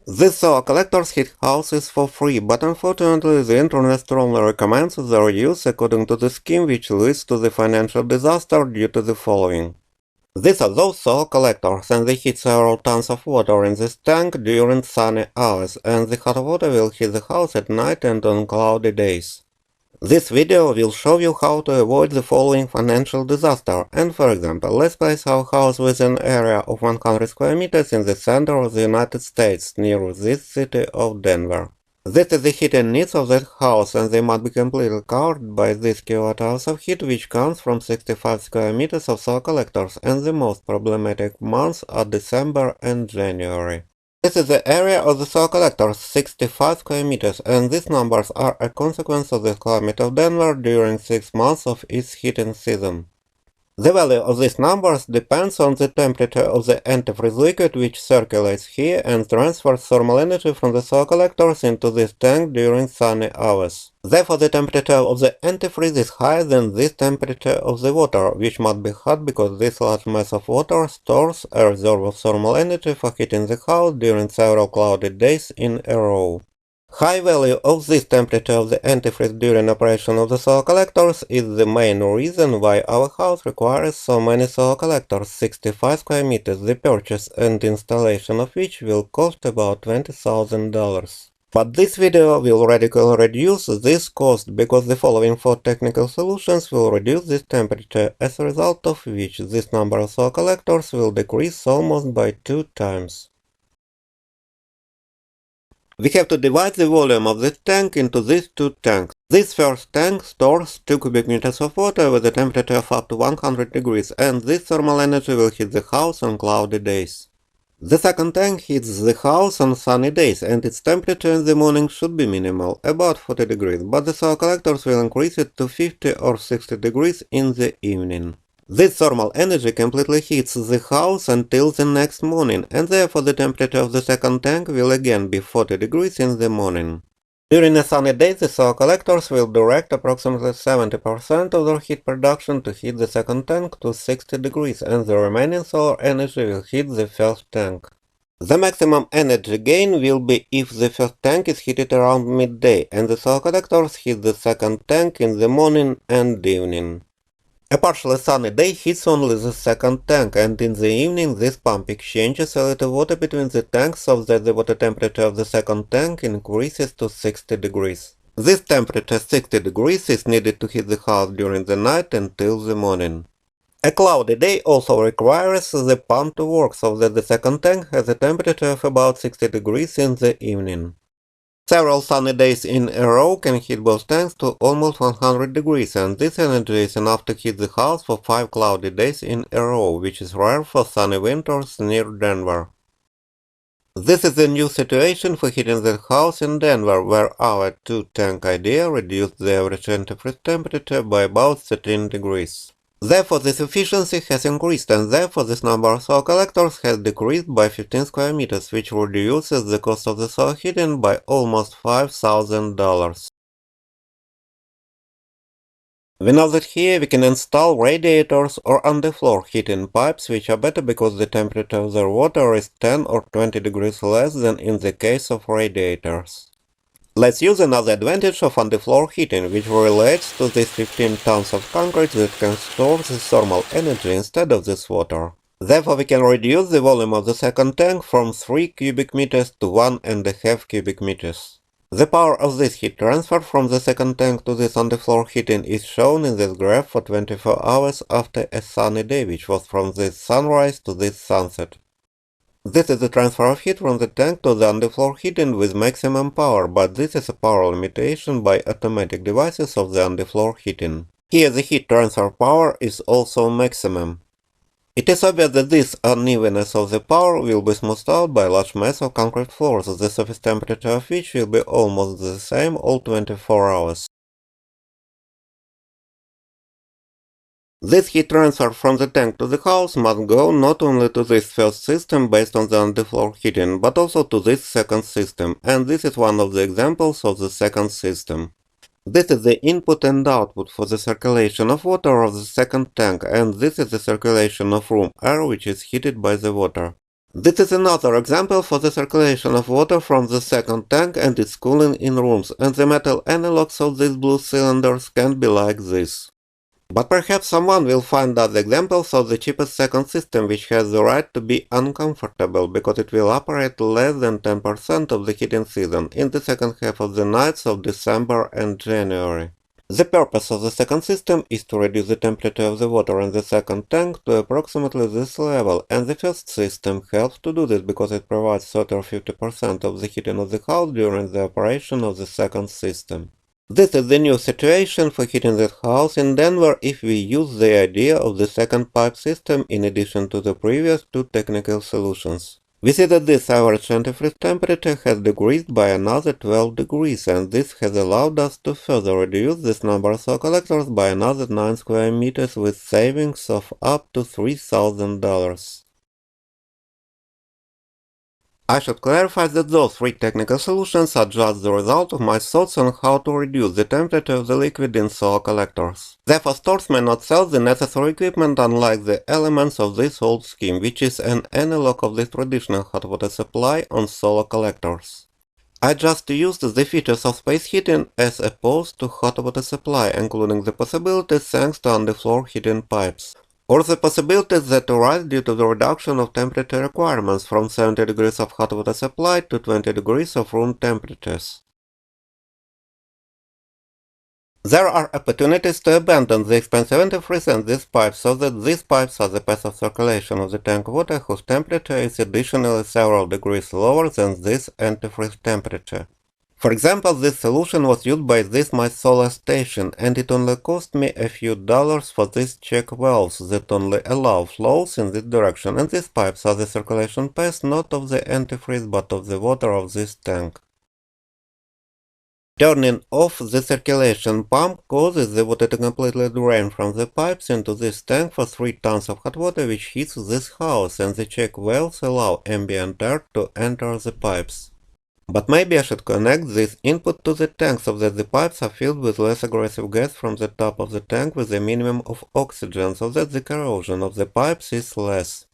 This solar collectors heat houses for free, but unfortunately the internet strongly recommends their use according to the scheme, which leads to the financial disaster due to the following. These are those solar collectors, and they heat several tons of water in this tank during sunny hours, and the hot water will heat the house at night and on cloudy days. This video will show you how to avoid the following financial disaster, and for example, let's place our house within an area of 100 square meters in the center of the United States, near this city of Denver. This is the heating needs of that house, and they must be completely covered by this kilowatt-hours of heat, which comes from 65 square meters of solar collectors, and the most problematic months are December and January. This is the area of the solar collectors, 65 square meters, and these numbers are a consequence of the climate of Denver during 6 months of its heating season. The value of these numbers depends on the temperature of the antifreeze liquid which circulates here and transfers thermal energy from the solar collectors into this tank during sunny hours. Therefore, the temperature of the antifreeze is higher than this temperature of the water, which must be hot because this large mass of water stores a reserve of thermal energy for heating the house during several cloudy days in a row. High value of this temperature of the antifreeze during operation of the solar collectors is the main reason why our house requires so many solar collectors, 65 square meters, the purchase and installation of which will cost about $20,000. But this video will radically reduce this cost, because the following 4 technical solutions will reduce this temperature, as a result of which this number of solar collectors will decrease almost by 2 times. We have to divide the volume of this tank into these 2 tanks. This first tank stores 2 cubic meters of water with a temperature of up to 100 degrees, and this thermal energy will heat the house on cloudy days. The second tank heats the house on sunny days, and its temperature in the morning should be minimal, about 40 degrees, but the solar collectors will increase it to 50 or 60 degrees in the evening. This thermal energy completely heats the house until the next morning, and therefore the temperature of the second tank will again be 40 degrees in the morning. During a sunny day, the solar collectors will direct approximately 70% of their heat production to heat the second tank to 60 degrees, and the remaining solar energy will heat the first tank. The maximum energy gain will be if the first tank is heated around midday, and the solar collectors heat the second tank in the morning and evening. A partially sunny day heats only the second tank, and in the evening this pump exchanges a little water between the tanks so that the water temperature of the second tank increases to 60 degrees. This temperature, 60 degrees, is needed to heat the house during the night until the morning. A cloudy day also requires the pump to work so that the second tank has a temperature of about 60 degrees in the evening. Several sunny days in a row can heat both tanks to almost 100 degrees, and this energy is enough to heat the house for 5 cloudy days in a row, which is rare for sunny winters near Denver. This is a new situation for heating the house in Denver, where our 2-tank idea reduced the average antifreeze temperature by about 13 degrees. Therefore, this efficiency has increased, and therefore this number of solar collectors has decreased by 15 square meters, which reduces the cost of the solar heating by almost $5,000. We know that here we can install radiators or underfloor heating pipes, which are better because the temperature of their water is 10 or 20 degrees less than in the case of radiators. Let's use another advantage of underfloor heating, which relates to these 15 tons of concrete that can store the thermal energy instead of this water. Therefore, we can reduce the volume of the second tank from 3 cubic meters to 1.5 cubic meters. The power of this heat transfer from the second tank to this underfloor heating is shown in this graph for 24 hours after a sunny day, which was from this sunrise to this sunset. This is the transfer of heat from the tank to the underfloor heating with maximum power, but this is a power limitation by automatic devices of the underfloor heating. Here the heat transfer power is also maximum. It is obvious that this unevenness of the power will be smoothed out by a large mass of concrete floors, the surface temperature of which will be almost the same all 24 hours. This heat transfer from the tank to the house must go not only to this first system based on the underfloor heating, but also to this second system, and this is one of the examples of the second system. This is the input and output for the circulation of water of the second tank, and this is the circulation of room air which is heated by the water. This is another example for the circulation of water from the second tank and its cooling in rooms, and the metal analogs of these blue cylinders can be like this. But perhaps someone will find other examples of the cheapest second system which has the right to be uncomfortable, because it will operate less than 10% of the heating season in the second half of the nights of December and January. The purpose of the second system is to reduce the temperature of the water in the second tank to approximately this level, and the first system helps to do this because it provides 30 or 50% of the heating of the house during the operation of the second system. This is the new situation for heating the house in Denver if we use the idea of the second pipe system in addition to the previous two technical solutions. We see that this average antifreeze temperature has decreased by another 12 degrees, and this has allowed us to further reduce this number of cell collectors by another 9 square meters with savings of up to $3,000. I should clarify that those three technical solutions are just the result of my thoughts on how to reduce the temperature of the liquid in solar collectors. Therefore, stores may not sell the necessary equipment, unlike the elements of this old scheme, which is an analog of the traditional hot water supply on solar collectors. I just used the features of space heating as opposed to hot water supply, including the possibilities thanks to underfloor heating pipes, or the possibilities that arise due to the reduction of temperature requirements from 70 degrees of hot water supply to 20 degrees of room temperatures. There are opportunities to abandon the expensive antifreeze in these pipes so that these pipes are the path of circulation of the tank water whose temperature is additionally several degrees lower than this antifreeze temperature. For example, this solution was used by this my solar station, and it only cost me a few dollars for these check valves that only allow flows in this direction, and these pipes are the circulation path not of the antifreeze but of the water of this tank. Turning off the circulation pump causes the water to completely drain from the pipes into this tank for 3 tons of hot water which heats this house, and the check valves allow ambient air to enter the pipes. But maybe I should connect this input to the tank so that the pipes are filled with less aggressive gas from the top of the tank with a minimum of oxygen, so that the corrosion of the pipes is less.